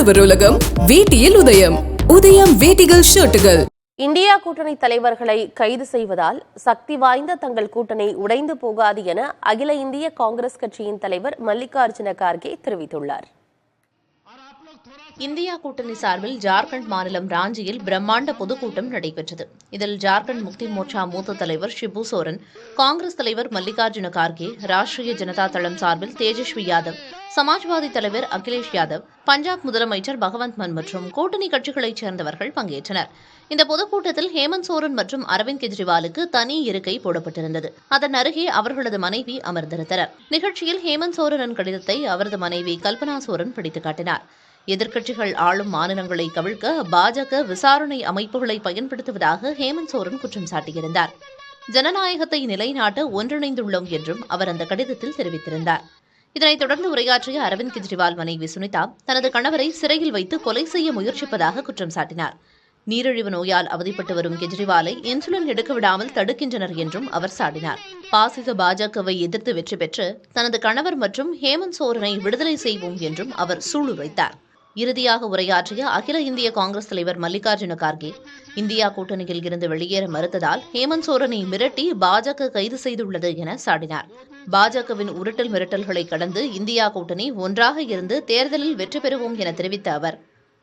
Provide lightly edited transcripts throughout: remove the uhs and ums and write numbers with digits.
ஆடவர் உலகம் வேட்டியில் உதயம். உதயம் வேட்டிகள் ஷர்ட்டுகள். இந்தியா கூட்டணி தலைவர்களை கைது செய்வதால் சக்தி வாய்ந்த தங்கள் கூட்டணி உடைந்து போகாது என அகில இந்திய காங்கிரஸ் கட்சியின் தலைவர் மல்லிகார்ஜுன கார்கே தெரிவித்துள்ளார். இந்தியா கூட்டணி சார்பில் ஜார்க்கண்ட் மாநிலம் ராஞ்சியில் பிரம்மாண்ட பொதுக்கூட்டம் நடைபெற்றது. இதில் ஜார்க்கண்ட் முக்தி மோர்ச்சா மூத்த தலைவர் ஷிபு சோரன், காங்கிரஸ் தலைவர் மல்லிகார்ஜுன கார்கே, ராஷ்டிரிய ஜனதா தளம் சார்பில் தேஜஸ்வி யாதவ், சமாஜ்வாதி தலைவர் அகிலேஷ் யாதவ், பஞ்சாப் முதலமைச்சர் பகவந்த் மான் மற்றும் கூட்டணி கட்சிகளைச் சேர்ந்தவர்கள் பங்கேற்றனர். இந்த பொதுக்கூட்டத்தில் ஹேமந்த் சோரன் மற்றும் அரவிந்த் கெஜ்ரிவாலுக்கு தனி இருக்கை போடப்பட்டிருந்தது. அதன் அருகே அவர்களது மனைவி அமர்ந்திருந்தனர். நிகழ்ச்சியில் ஹேமந்த் சோரனின் கடிதத்தை அவரது மனைவி கல்பனா சோரன் படித்துக் காட்டினார். எதிர்க்கட்சிகள் ஆளும் மாநிலங்களை கவிழ்க்க பாஜக விசாரணை அமைப்புகளை பயன்படுத்துவதாக ஹேமந்த் சோரன் குற்றம் சாட்டியிருந்தார். ஜனநாயகத்தை நிலைநாட்ட ஒன்றிணைந்துள்ளோம் என்றும் அவர் அந்த கடிதத்தில் தெரிவித்திருந்தார். இதனைத் தொடர்ந்து உரையாற்றிய அரவிந்த் கெஜ்ரிவால் மனைவி சுனிதா தனது கணவரை சிறையில் வைத்து கொலை செய்ய முயற்சிப்பதாக குற்றம் சாட்டினார். நீரிழிவு நோயால் அவதிப்பட்டு வரும் கெஜ்ரிவாலை இன்சுலின் எடுக்க விடாமல் தடுக்கின்றனர் என்றும் அவர் சாடினார். பாசிச பாஜகவை எதிர்த்து வெற்றி பெற்று தனது கணவர் மற்றும் ஹேமந்த் சோரனை விடுதலை செய்வோம் என்றும் அவர் சூளுரைத்தார். இறுதியாக உரையாற்றிய அகில இந்திய காங்கிரஸ் தலைவர் மல்லிகார்ஜுன கார்கே, இந்தியா கூட்டணியில் இருந்து வெளியேற மறுத்ததால் ஹேமந்த் சோரனை மிரட்டி பாஜக கைது செய்துள்ளது என சாடினார். பாஜகவின் உருட்டல் மிரட்டல்களை கடந்து இந்தியா கூட்டணி ஒன்றாக இருந்து தேர்தலில் வெற்றி பெறுவோம் என தெரிவித்த அவர்,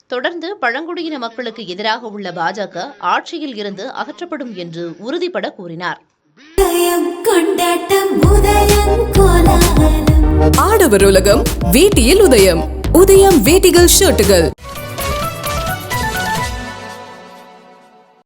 தொடர்ந்து பழங்குடியின மக்களுக்கு எதிராக உள்ள பாஜக ஆட்சியில் இருந்து அகற்றப்படும் என்று உறுதிபட கூறினார். ஆடவர் உலகம் வேட்டியில் உதயம். உதயம் வேட்டிகள் ஷர்ட்டுகள்.